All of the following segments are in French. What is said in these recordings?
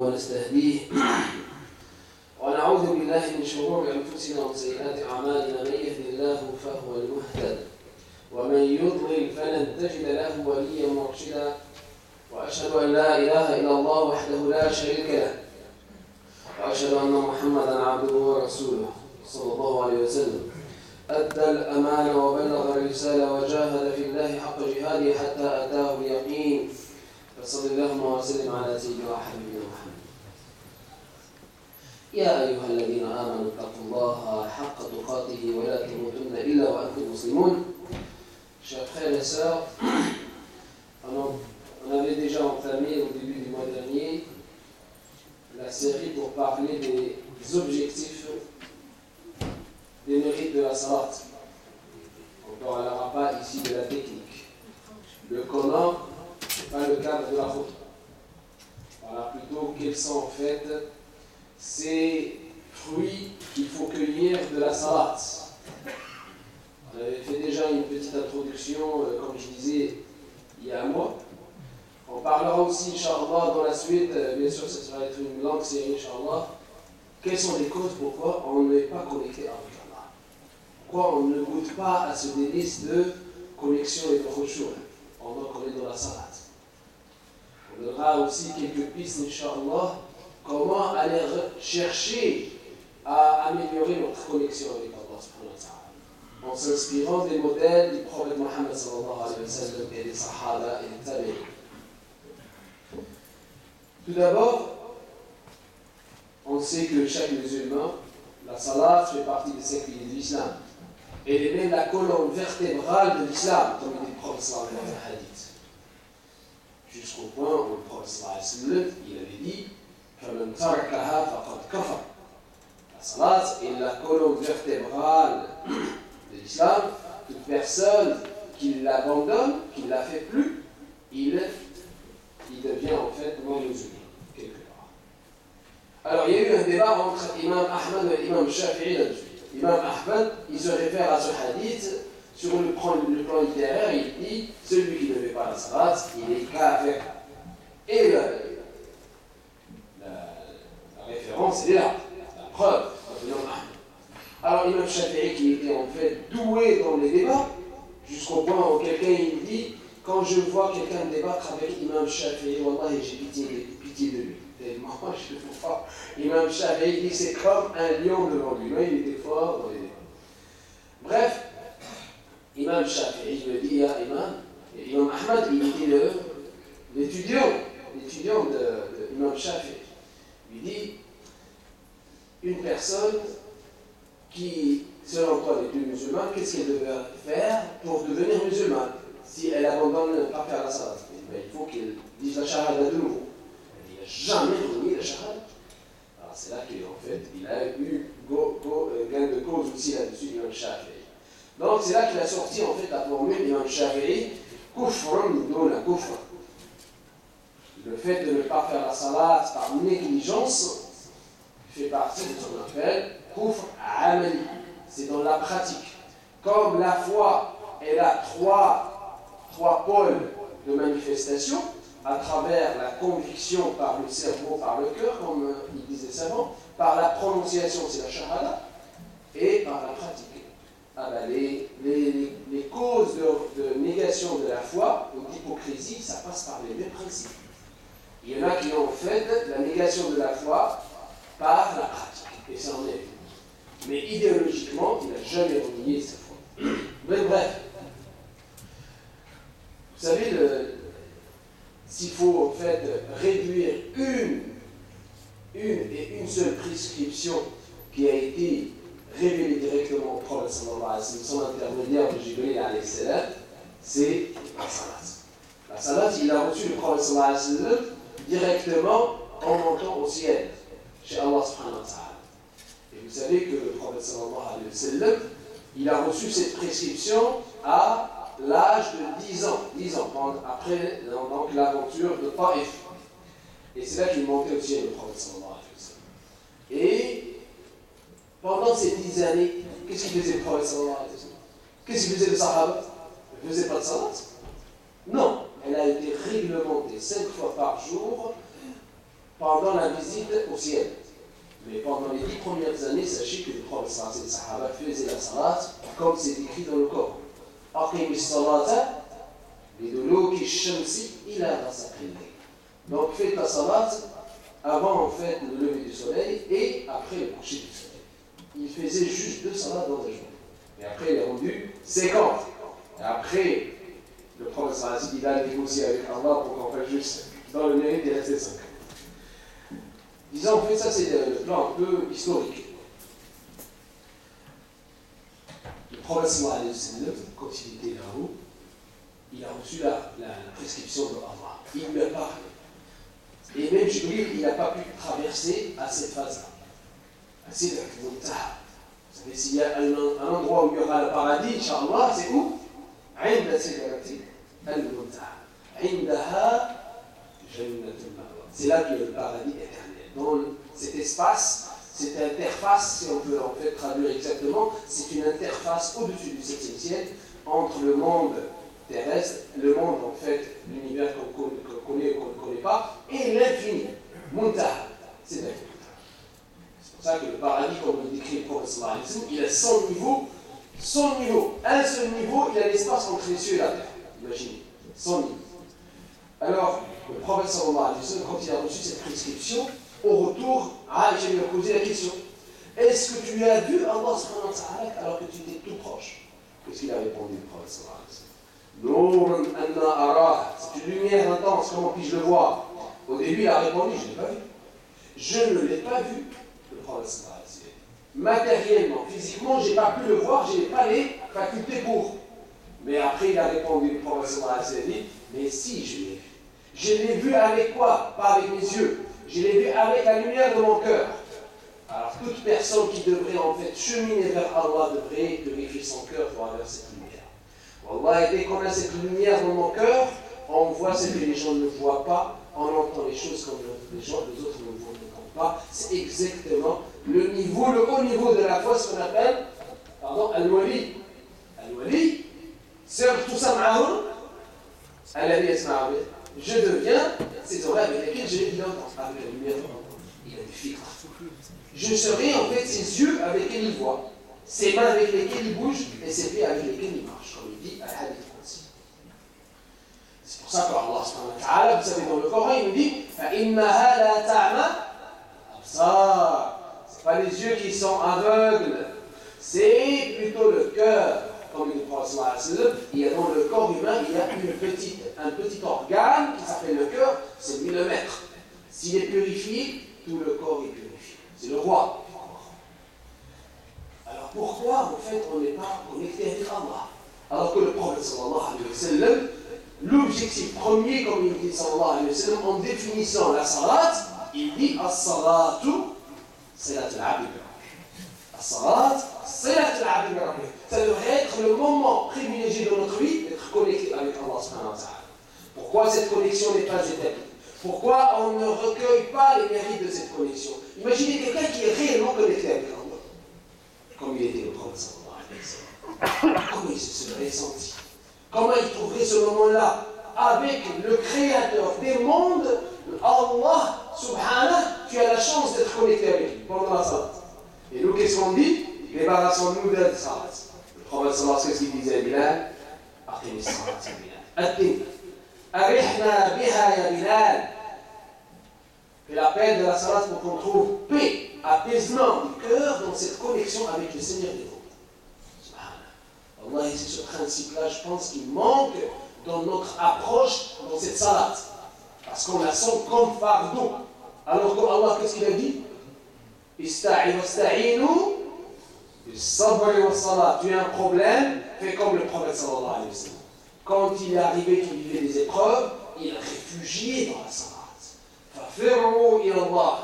ونستهديه ونعوذ بالله من شرور أنفسنا وسيئات أعمالنا. من يهد الله فهو المهتد ومن يضلل فلن تجد له وليا مرشدا. وأشهد أن لا إله إلا الله وحده لا شريك له وأشهد أن محمدا عبده ورسوله صلى الله عليه وسلم أدى الأمانة وبلغ الرسالة وجاهد في الله حق جهاده حتى أتاه اليقين. فصل اللهم وسلم على سيدنا وحبيبنا محمد. يا أيها الذين آمنوا اتقوا الله حق تقاته ولا تموتن إلا وأنتم مسلمون. Chers frères et sœurs, on avait déjà entamé au début du mois dernier la série pour parler des objectifs des mérites de la salat. On ne parlera pas ici de la technique. Le comment, ce n'est pas le cadre de la faute. Voilà plutôt quels sont en fait ces fruits qu'il faut cueillir de la salat. On avait fait déjà une petite introduction, comme je disais, il y a un mois. On parlera aussi, Inch'Allah, dans la suite, bien sûr, ça va être une longue série, Inch'Allah. Quelles sont les causes pourquoi on n'est pas connecté avec Allah? Pourquoi on ne goûte pas à ce délice de connexion et de khushu' pendant qu'on est dans la salat? On donnera aussi quelques pistes, Inch'Allah, comment aller chercher à améliorer notre connexion avec Allah subhanahu wa ta'ala, en s'inspirant des modèles du prophète Mohammed sallallahu alayhi wa sallam et des sahaba et des tabi'in. Tout d'abord, on sait que chaque musulman, la salat fait partie des 5 piliers de l'islam. Elle est même la colonne vertébrale de l'islam, comme il dit le prophète sallallahu alayhi wa sallam. Jusqu'au point où le prophète sallallahu alayhi wa sallam, il avait dit فَمَنْ تَرَكَهَا فَقَدْ كَفَرَ. La salat est la colonne vertébrale de l'islam. Toute personne qui l'abandonne, qui ne la fait plus, il devient en fait non-musulman, quelque part. Alors, il y a eu un débat entre Imam Ahmad et Imam Shafi'i là-dessus. Imam Ahmad, il se réfère à ce hadith sur le plan littéraire. Il dit celui qui ne fait pas la salat, il est kafir. Et la référence, elle est là, la preuve de Imam Ahmad. Alors, Imam Shafi'i, qui était en fait doué dans les débats, jusqu'au point où quelqu'un il dit quand je vois quelqu'un débattre avec Imam Shafi'i, wallahi, j'ai pitié de lui. Tellement, je ne trouve pas. Imam Shafi'i dit c'est comme un lion devant lui. Mais il était fort dans les débats. Bref, Imam Shafi'i, je me dis, Imam Ahmad, il était l'étudiant de Imam Shafi'i. Il dit une personne qui, selon toi, n'est plus musulmane, qu'est-ce qu'elle devrait faire pour devenir musulmane? Si elle abandonne pas faire la salat, il faut qu'elle dise la shahada de nouveau. Il n'a jamais remis la shahada. Alors c'est là qu'en fait, il a eu gain de cause aussi là-dessus d'Imam Shafi'i. Donc c'est là qu'il a sorti en fait la formule d'Imam Shafi'i, kufrun duna kufr. Le fait de ne pas faire la salat par négligence fait partie de ce qu'on appelle kufr amali. C'est dans la pratique. Comme la foi, elle a trois pôles de manifestation, à travers la conviction par le cerveau, par le cœur, comme il disait savant, par la prononciation, c'est la shahada, et par la pratique. Les causes de négation de la foi ou d'hypocrisie, ça passe par les mêmes principes. Il y en a qui ont fait la négation de la foi par la pratique, et ça en est. Mais idéologiquement, il n'a jamais renié sa foi. Mais bref, vous savez, s'il faut en fait réduire une seule prescription qui a été révélée directement au prophète sallallahu alayhi wa sallam, son intermédiaire de Jibril alayhi salam, c'est la salat. La salat, il a reçu le prophète sallallahu alayhi wa sallam directement en montant au ciel, chez Allah subhanahu wa ta'ala. Et vous savez que le prophète sallallahu alayhi wa sallam, il a reçu cette prescription à l'âge de 10 ans, après donc, l'aventure de Taïf. Et c'est là qu'il montait au ciel, le prophète sallallahu alayhi wa sallam. Et pendant ces 10 années, qu'est-ce qu'il faisait le prophète sallallahu alayhi wa sallam? Qu'est-ce qu'il faisait le sahaba? Il ne faisait pas de salat? Non, elle a été réglementée 5 fois par jour pendant la visite au ciel. Mais pendant les 10 premières années, sachez que le prophète sallallahu alayhi wa sallam faisait la salat comme c'est écrit dans le Coran. Aqimi salata liduluki shamsi ila ghasaqi al-layl. Donc faites la salat avant en fait le lever du soleil et après le coucher du soleil. Il faisait juste 2 salats dans la journée. Et après il est rendu 50. Et après, le prophète sallallahu alayhi wa sallam, il a négocié avec Allah pour qu'on fasse juste dans le mérite il restait 50. Disons, en fait, ça c'est le plan un peu historique. Le prophète sallallahu alayhi wa sallam, quand il était là-haut, il a reçu la prescription de Allah. Il lui a parlé. Et même Jibril, il n'a pas pu traverser à cette phase-là. C'est le Muntaha. Vous savez, s'il y a un endroit où il y aura le paradis, Inch'Allah, c'est où? عند سدرة المنتهى عندها جنة المأوى. C'est là qu'il y a le paradis éternel. Dans cet espace, cette interface, si on peut en fait traduire exactement, c'est une interface au-dessus du 7e ciel entre le monde terrestre, le monde en fait, l'univers qu'on connaît ou qu'on ne connaît pas, et l'infini. Muntaha, c'est l'infini. C'est pour ça que le paradis, comme le décrit le prophète sallallahu alayhi wa sallam, il a 100 niveaux. 100 niveaux, un seul niveau, il a l'espace entre les cieux et la terre. Imaginez, 100 niveaux. Alors, le prophète sallallahu alayhi wa sallam, quand il a reçu cette prescription, au retour, Aïcha lui a posé la question: est-ce que tu as vu Allah subhanahu wa ta'ala alors que tu étais tout proche? Qu'est-ce qu'il a répondu, le prophète sallallahu alayhi wa sallam? Nourun anna arah, c'est une lumière intense, comment puis-je le voir? Au début, il a répondu: je ne l'ai pas vu. Je ne l'ai pas vu, le prophète sallallahu alayhi wa sallam. Matériellement, physiquement, je n'ai pas pu le voir, je n'ai pas les facultés pour. Mais après, il a répondu, le prophète sallallahu alayhi wa sallam, mais si, je l'ai vu. Je l'ai vu avec quoi? Pas avec mes yeux. Je l'ai vu avec la lumière de mon cœur. Alors, toute personne qui devrait en fait cheminer vers Allah devrait vérifier son cœur pour avoir cette lumière. Wallah, dès qu'on a cette lumière dans mon cœur, on voit ce que les gens ne voient pas, on entend les choses comme les autres ne voient pas. C'est exactement le niveau, le haut niveau de la foi, ce qu'on appelle, al-wali. Al-wali, tout ça je deviens ces oreilles avec lesquelles je l'ai entendre, avec la lumière de mon corps. Il a des filtres. Je serai en fait ses yeux avec lesquels il voit, ses mains avec lesquelles il bouge et ses pieds avec lesquels il marche, comme il dit al-hadith aussi. C'est pour ça qu'Allah subhanahu wa ta'ala, vous savez, dans le Coran, il nous dit فَإِنَّهَا لَا تَعْمَى أَبْصَارَ. Ce n'est pas les yeux qui sont aveugles, c'est plutôt le cœur. Comme il dit le prophète sallallahu alayhi wa sallam, il y a dans le corps humain, il y a un petit organe qui s'appelle le cœur, c'est lui le maître. S'il est purifié, tout le corps est purifié. C'est le roi du corps. Alors pourquoi en fait on n'est pas connecté avec Allah? Alors que le prophète sallallahu alayhi wa sallam, l'objectif premier, comme il dit sallallahu alayhi wa sallam, en définissant la salat, il dit as-salatu salat al-abd. As-salat salat al-abd. Ça devrait être le moment privilégié de notre vie d'être connecté avec Allah subhanahu wa ta'ala. Pourquoi cette connexion n'est pas établie? Pourquoi on ne recueille pas les mérites de cette connexion? Imaginez quelqu'un qui est réellement connecté avec Allah, comme il était le prophète sallallahu alayhi wa sallam. Comment il se serait senti? Comment il trouverait ce moment-là avec le créateur des mondes, Allah subhanahu? Tu as la chance d'être connecté avec lui pendant la salat. Et nous, qu'est-ce qu'on dit? Débarrassons-nous de la salat. Le prophète sallallahu alayhi wa sallam, qu'est-ce qu'il disait à Bilal? Aqim as-salat ya Bilal. Aqim. Arihna biha ya Bilal. Fais l'appel de la salat pour qu'on trouve paix, apaisement du cœur dans cette connexion avec le Seigneur des mondes. Subhanallah. Allah, c'est ce principe-là, je pense, qu'il manque dans notre approche dans cette salat. Parce qu'on la sent comme fardeau. Alors que Allah, qu'est-ce qu'il a dit? Ista'inu bis-sabr was-salat. Tu as un problème, fais comme le prophète sallallahu alayhi wa sallam. Quand il est arrivé qu'il vivait des épreuves, il réfugiait dans la salat. فَفِرُّوا إِلَى اللَّهِ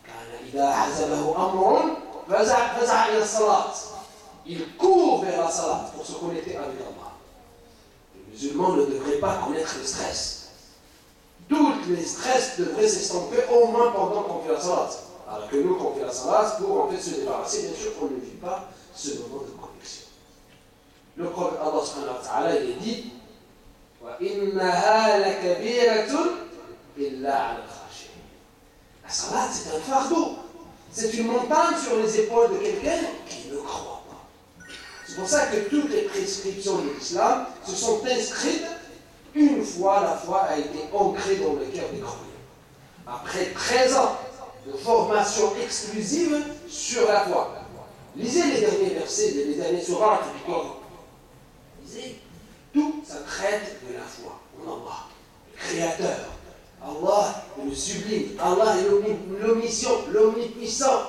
كَانَ إِذَا حَزَبَهُ أَمْرٌ فَزَعَ إِلَى الصَّلَاةِ. Il court vers la salat pour se connecter avec Allah. Les musulmans ne devraient pas connaître le stress. Tous les stress devraient s'estomper au moins pendant qu'on fait la salat. Alors que nous, quand on fait la salat, pour en fait se débarrasser, bien sûr qu'on ne vit pas ce moment de connexion. Le prophète Allah subhanahu wa ta'ala, il est dit وَإِنَّهَا لَكَبِيرَةٌ إِلَّا عَلَى الْخَاشِعِينَ. La salat, c'est un fardeau. C'est une montagne sur les épaules de quelqu'un qui ne croit pas. C'est pour ça que toutes les prescriptions de l'islam se sont inscrites une fois la foi a été ancrée dans le cœur des croyants. Après 13 ans de formation exclusive sur la foi. Lisez les derniers versets, les derniers sourates du Coran. Lisez. Tout ça traite de la foi en Allah, le Créateur. Allah est le sublime. Allah est l'omniscient, l'omnipuissant.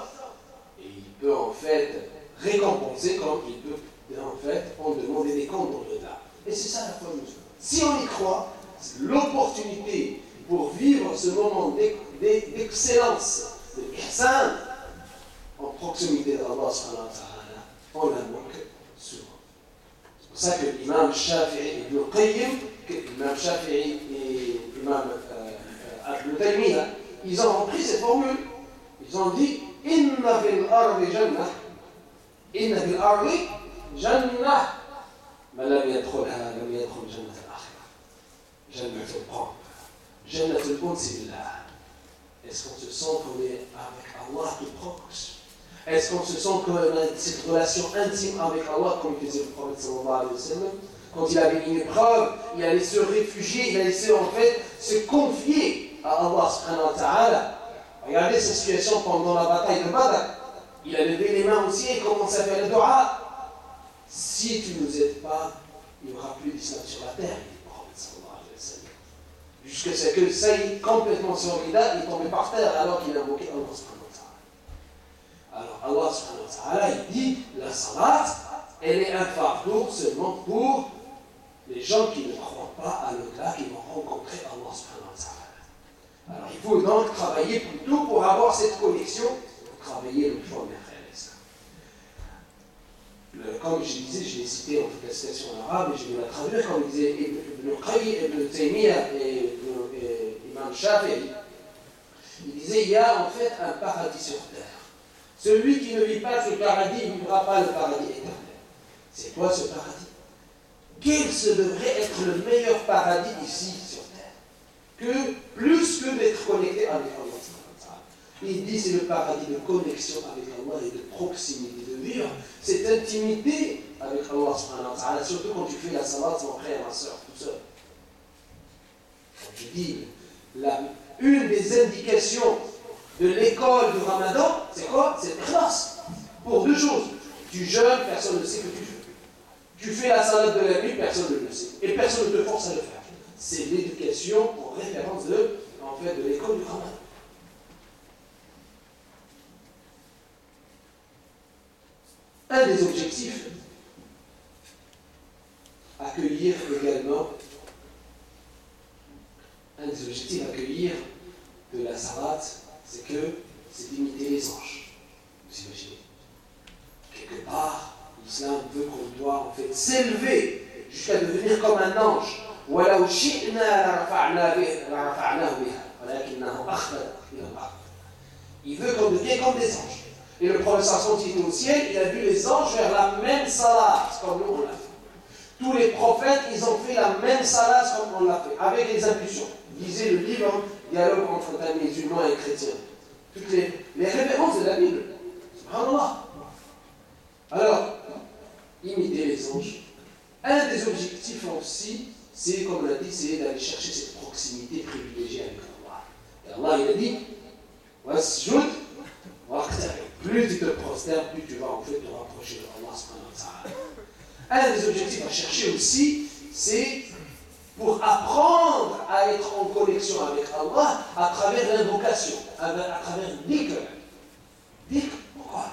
Et il peut en fait récompenser comme il peut en fait en demander des comptes dans le tas. Et c'est ça la foi musulmane. Si on y croit, c'est l'opportunité pour vivre ce moment d'excellence, de ihsan, en proximité d'Allah subhanahu wa ta'ala, on la manque souvent. C'est pour ça que l'imam Shafi'i et Ibn Qayyim, l'imam Shafi'i et l'imam Ibn Taymiyyah, ils ont repris cette formule. Ils ont dit Inna fil ardi jannah, Inna fil ardi jannah, ma lam yadkhulha lam yadkhul jannah al-akhirah. Jannah al-Qur'an, Jannah al-Unsi billah. Est-ce qu'on se sent qu'on est avec Allah tout proche? Est-ce qu'on se sent qu'on a cette relation intime avec Allah comme faisait le prophète sallallahu alayhi wa sallam? Quand il avait une épreuve, il allait se réfugier, il allait en fait se confier à Allah subhanahu wa ta'ala. Regardez cette situation pendant la bataille de Badr. Il a levé les mains aussi et commencé à faire le dua. Si tu ne nous aides pas, il n'y aura plus d'islam sur la terre, dit le prophète sallallahu alayhi wa sallam. Jusqu'à ce que Saïd, complètement soldat, il tombait par terre alors qu'il invoquait Allah subhanahu wa ta'ala. Alors Allah subhanahu wa ta'ala, il dit, la salat, elle est un fardeau seulement pour les gens qui ne croient pas à l'au-delà, qui vont rencontrer Allah subhanahu wa ta'ala. Alors il faut donc travailler plutôt pour avoir cette connexion, pour travailler le foi, mes frères et sœurs. Comme je disais, je l'ai cité en fait la citation en arabe et je vais la traduire, comme disait Ibn Qayyim, Ibn Taymiyyah et Imam Shafi'i. Il disait, il y a en fait un paradis sur terre. Celui qui ne vit pas ce paradis, il ne vivra pas le paradis éternel. C'est quoi ce paradis? Quel se devrait être le meilleur paradis ici sur terre que plus que d'être connecté avec Allah? Il dit c'est le paradis de connexion avec Allah et de proximité, de vivre cette intimité avec Allah subhanahu wa ta'ala, surtout quand tu fais la salat, mon frère, ma soeur, tout seul. Quand je dis, une des indications de l'école du Ramadan, c'est quoi? C'est l'ikhlas. Pour deux choses. Tu jeûnes, personne ne sait que tu jeûnes. Tu fais la salade de la nuit, personne ne le sait. Et personne ne te force à le faire. C'est l'éducation en référence de l'école du Ramadan. Un des objectifs, accueillir de la salat, c'est d'imiter les anges. Vous imaginez? Quelque part, l'islam veut qu'on doit en fait s'élever jusqu'à devenir comme un ange. Il veut qu'on devienne comme des anges. Et le professeur qui était au ciel, il a vu les anges faire la même salat comme nous on l'a fait. Tous les prophètes, ils ont fait la même salat comme on l'a fait, avec les impulsions. Lisez le livre Dialogue entre un musulman et un chrétien. Toutes les références de la Bible. Subhanallah. Alors, imiter les anges. Un des objectifs aussi, c'est, comme on l'a dit, c'est d'aller chercher cette proximité privilégiée avec Allah. Et Allah, il a dit, wasjud waqtarib. Plus tu te prosternes, plus tu vas en fait te rapprocher de Allah subhanahu wa ta'ala. Un des objectifs à chercher aussi, c'est pour apprendre à être en connexion avec Allah à travers l'invocation, à travers dhikr. Dhikr, pourquoi?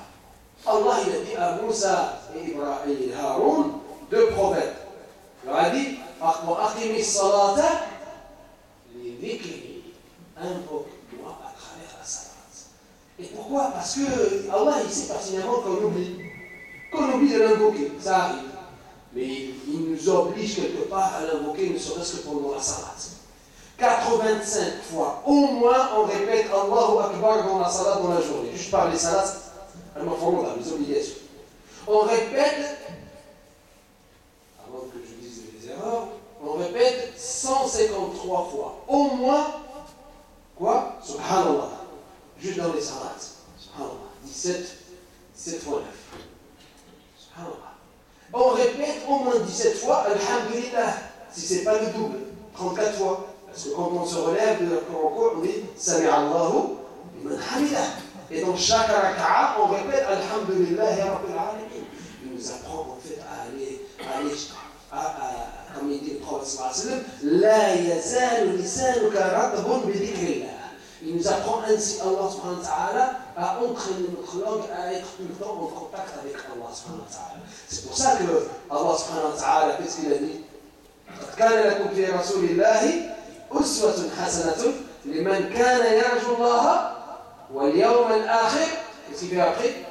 Allah il a dit à Moussa et Ibrahim et Haroun, deux prophètes. Il leur a dit Aqimi salata li dhikri. Invoque-moi à travers la salat. Et pourquoi? Parce que Allah il sait pertinemment qu'on oublie de l'invoquer. Ça arrive. Mais il nous oblige quelque part à l'invoquer, ne serait-ce que pendant la salat. 85 fois, au moins, on répète Allahu Akbar dans la salat dans la journée. Juste par les salats, les obligations. On répète, avant que je dise des erreurs, on répète 153 fois. Au moins, quoi? Subhanallah. juste dans les salades. Subhanallah. 17 fois 9. Subhanallah. On répète au moins 17 fois Alhamdulillah, si ce n'est pas le double, 34 fois. Parce que quand on se relève de Coran, on dit Sami Allahu liman hamidah. Et dans chaque raka'a, on répète Alhamdulillahi Rabbil Alamin. Il nous apprend en fait à aller comme il dit le prophète sallallahu alayhi wa sallam, La yazalu lisanuka ratbun bi dhikrillah. Il nous apprend ainsi, Allah subhanahu wa ta'ala, à entraîner notre langue à être tout le temps en contact avec Allah subhanahu wa ta'ala. C'est pour ça que Allah subhanahu wa ta'ala, qu'est-ce qu'il a dit? قد كان لكم في رسول الله أسوة حسنة لمن كان يرجو الله واليوم الآخر. Qu'est-ce qu'il fait après?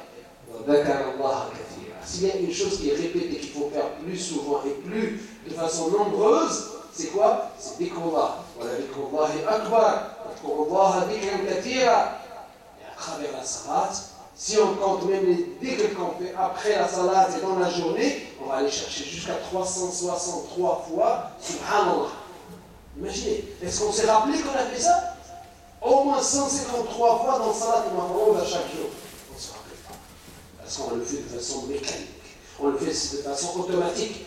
وذكر الله كثيرا. S'il y a une chose qui est répétée qu'il faut faire plus souvent et plus de façon nombreuse, c'est quoi? C'est dhikrullah. وَلَذِكْرُ اللَّهِ أَكْبَرُ وَاذْكُرُوا اللَّهَ ذِكْرًا كَثِيرًا. Et à travers la salat, si on compte même les dhikrs qu'on fait après la salat et dans la journée, on va aller chercher jusqu'à 363 fois Subhanallah. Imaginez, est-ce qu'on s'est rappelé qu'on a fait ça? Au moins 153 fois dans salat et mafroud à chaque jour. On ne se rappelle pas. Parce qu'on le fait de façon mécanique. On le fait de façon automatique.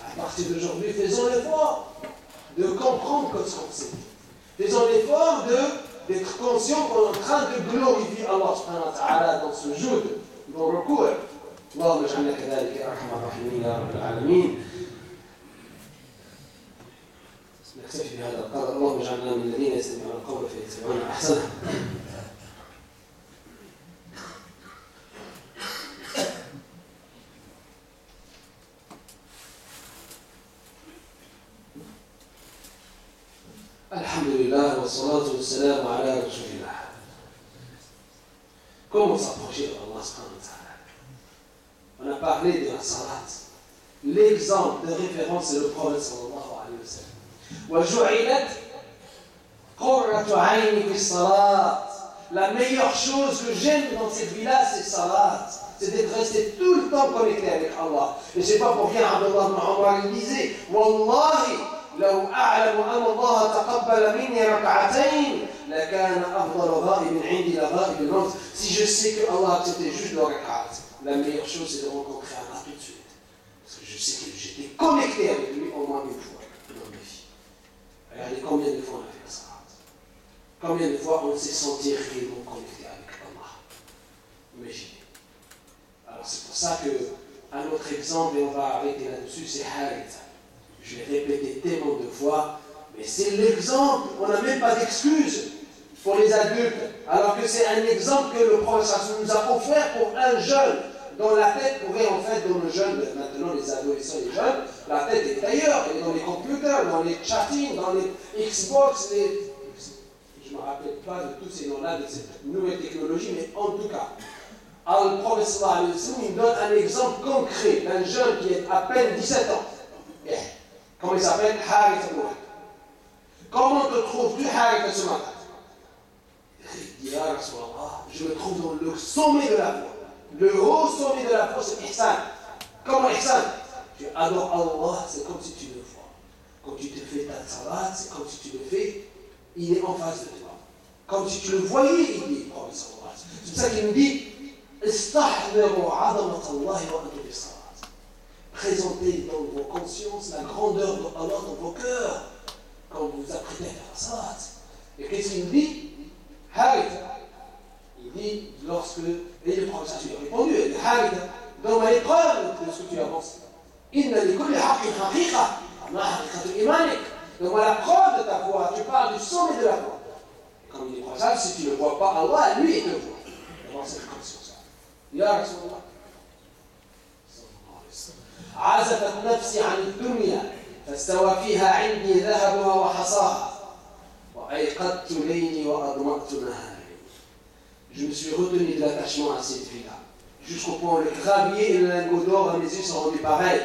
À partir d'aujourd'hui, faisons l'effort de comprendre ce qu'on sait. Faisons l'effort d'être conscient qu'on est en train de glorifier Allah subhanahu wa ta'ala dans ce jour, dans le cours. اللهم اجعلنا كذلك يا ارحم الراحمين يا رب العالمين. نكتفي بهذا القدر. اللهم اجعلنا من الذين يستمعون القول فيتبعون احسنه. الحمد لله والصلاة والسلام على رسول الله. Comment s'approcher de Allah subhanahu wa ta'ala? On a parlé de la salat. L'exemple de référence, c'est le prophète sallallahu alayhi wa sallam. وَجُعِلَتْ قُرَّةُ عَيْنِي فِي الصَّلَاةِ. La meilleure chose que j'aime dans cette vie-là, c'est salat. C'est d'être resté tout le temps connecté avec Allah. Et c'est pas pour rien, Abdullah ibn Umar il disait Wallahi, لو أعلم أن الله تقبل مني ركعتين لكان أفضل غائب عندي لغائب الموت. Si je sais que Allah acceptait juste le rak'at, la meilleure chose c'est de rencontrer Allah tout de suite. Parce que je sais que j'étais connecté avec lui au moins une fois dans ma vie. Regardez combien de fois on a fait la salat. Combien de fois on s'est senti réellement connecté avec Allah. Imaginez. Alors c'est pour ça que un autre exemple, et on va arrêter là-dessus, c'est Haritha. Je l'ai répété tellement de fois, mais c'est l'exemple. On n'a même pas d'excuse pour les adultes, alors que c'est un exemple que le prophète nous a offert pour un jeune dont la tête pourrait en fait, dans le jeune, maintenant les adolescents et les jeunes, la tête est ailleurs, elle est dans les computers, dans les chatting, dans les Xbox, je ne me rappelle pas de tous ces noms-là, de cette nouvelle technologie, mais en tout cas, le prophète sallallahu alayhi wa sallam, il donne un exemple concret d'un jeune qui est à peine 17 ans. Comment il s'appelle? Haritha ibn Wahb. Comment te trouves-tu Haritha ce matin? Il dit, Ya Rasulallah, je me trouve dans le sommet de la foi. Le haut sommet de la foi, c'est Ihsan. Comment Ihsan? Tu adores Allah, c'est comme si tu le vois. Quand tu te fais ta salat, c'est comme si tu le fais, il est en face de toi. Comme si tu le voyais, il dit, c'est pour ça qu'il nous dit, Istahdiru 'azamat Allah wa antum bis salat. Présentez dans vos consciences la grandeur de Allah dans vos cœurs quand vous vous apprêtez à faire la salat. Et qu'est-ce qu'il dit? Haritha. Il dit, lorsque. Et le prophète lui a répondu, Haritha, donne-moi l'épreuve de ce que tu avances. Inna li kulli haqqin haqiqa, ma haqiqatu imanik. Donne-moi la preuve de ta foi. Tu parles du sommet de la foi. Et comme il dit, prophète, si tu ne vois pas Allah, lui, il te voit. Dans cette conscience-là. Ya Rasulallah. عزفت نفسي عن الدنيا فاستوى فيها عندي ذهبها وحصاها وأيقظت ليلي وأضمأت نهاري. Je me suis retenu de l'attachement à cette vie-là, jusqu'au point où le gravier et le lingot d'or à mes yeux sont rendus pareils.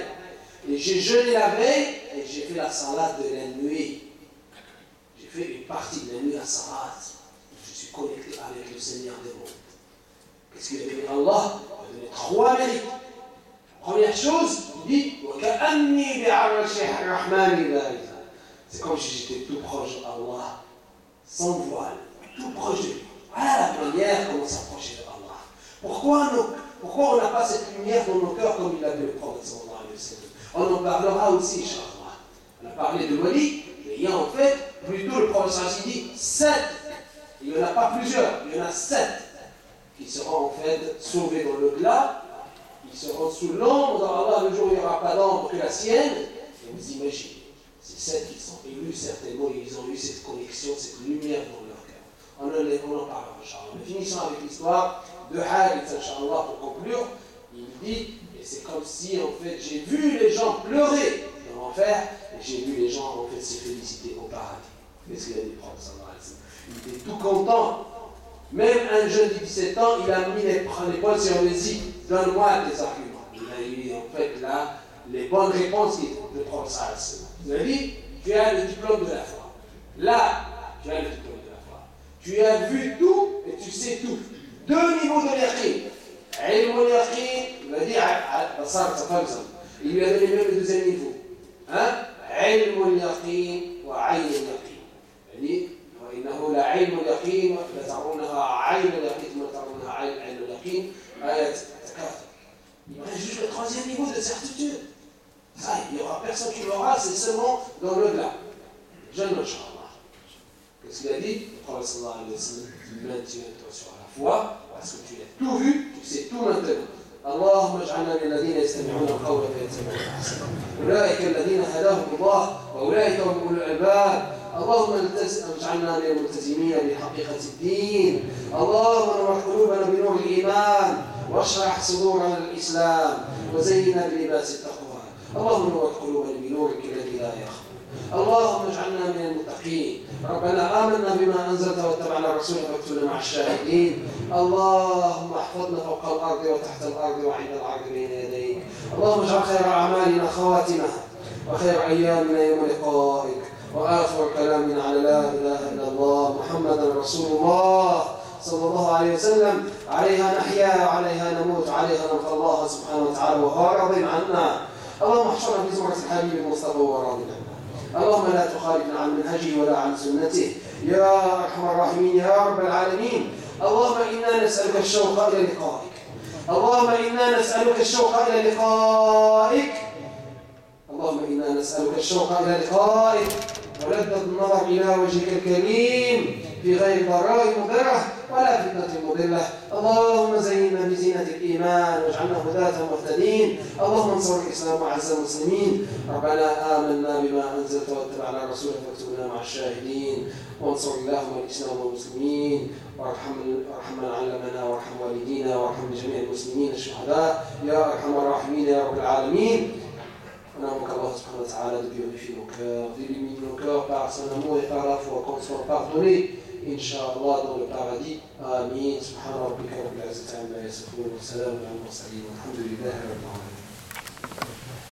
Et j'ai jeûné la veille et j'ai fait la salat de la nuit. J'ai fait une partie de la nuit à salat. Je suis connecté avec le Seigneur des mondes. Qu'est-ce qu'il a donné à Allah? Il a donné 3 mérites. Première chose, il dit c'est comme si j'étais tout proche d'Allah, sans voile, tout proche de lui. Voilà la manière comment s'approcher de Allah. Pourquoi on n'a pas cette lumière dans nos cœurs comme il l'a dit le prophète sallallahu alayhi wa sallam? On en parlera aussi, Inch'Allah. On a parlé de wali, mais il y a en fait, plutôt le prophète sallallahu alayhi wa sallam dit 7. Il n'y en a pas plusieurs, il y en a 7 qui seront en fait sauvés dans l'au-delà. Ils seront sous l'ombre d'Allah le jour où il n'y aura pas d'ombre que la sienne. Et vous imaginez, ces 7 qui sont élus, certainement, ils ont eu cette connexion, cette lumière dans leur cœur. On en parlera, Inch'Allah. Mais finissons avec l'histoire de Harith, Inch'Allah, pour conclure. Il dit, et c'est comme si, en fait, j'ai vu les gens pleurer dans l'enfer, et j'ai vu les gens, en fait, se féliciter au paradis. Qu'est-ce qu'il a dit, prophète sallallahu alayhi wa sallam? Il était tout content. Même un jeune de 17 ans, il a mis les poings sur les i. Donne-moi tes arguments. Il a eu, en fait, là, les bonnes réponses de prophète sallallahu alayhi wa sallam. Il a dit, tu as le diplôme de la foi. Là, tu as le diplôme de la foi. Tu as vu tout et tu sais tout. 2 niveaux de yaqin. Ilm al-yaqin, il a dit, il lui a donné même le 2e niveau. Hein? Ilm al-yaqin wa ayn al-yaqin. Il a dit, وإنه لعلم اليقين لترونها عين اليقين ثم ترونها عين اليقين آية تكاثر. Il reste juste le 3e niveau de certitude. Ça, il n'y aura personne qui l'aura, c'est seulement dans l'au-delà. Jeune Inch'Allah. Qu'est-ce qu'il a dit? Le prophète sallallahu alayhi wa sallam, maintiens-toi sur la foi, parce que tu as tout vu, tu sais tout maintenant. اللهم اجعلنا من الذين يستمعون القول فيتبعون احسنه اولئك الذين هداهم الله واولئك هم اولو الالباب اللهم اجعلنا من الملتزمين بحقيقه الدين اللهم نور قلوبنا بنور الايمان واشرح صدورنا للاسلام وزينا بلباس التقوى اللهم نور قلوبنا بنورك الذي لا يخفى اللهم اجعلنا من المتقين ربنا آمنا بما أنزلت واتبعنا رسولك فاكتبنا مع الشاهدين اللهم احفظنا فوق الأرض وتحت الأرض وعند العرض بين يديك اللهم اجعل خير أعمالنا خواتمها وخير أيامنا يوم لقائك وآخر كلامنا على لا إله إلا الله محمد رسول الله صلى الله عليه وسلم عليها نحيا وعليها نموت عليها نلقى الله سبحانه وتعالى وهو راض عنا اللهم احشرنا في زمرة الحبيب المصطفى وهو راض عنا اللهم لا تخالفنا عن منهجه ولا عن سنته يا أرحم الراحمين يا رب العالمين اللهم إنا نسألك الشوق إلى لقائك اللهم إنا نسألك الشوق إلى لقائك اللهم إنا نسألك الشوق إلى لقائك ولذة النظر إلى وجهك الكريم في غير ضراء مضرة ولا فتنة مضلة اللهم زينا بزينة الإيمان واجعلنا هداة مهتدين اللهم انصر الإسلام وأعز المسلمين ربنا آمنا بما أنزلت واتبعنا رسولك فاكتبنا مع الشاهدين وانصر اللهم الإسلام والمسلمين وارحم من علمنا وارحم والدينا وارحم جميع المسلمين الشهداء يا أرحم الراحمين يا رب العالمين. On invoque Allah subhanahu wa ta'ala de purifier nos cœurs, d'illuminer nos cœurs par son amour et par la foi, qu'on soit pardonné, Inch'Allah, dans le paradis. Amin. Subhana rabbika rabbil izzati amma yasifun wa salamun ala al-mursalin. Walhamdulillahi rabbil alamin.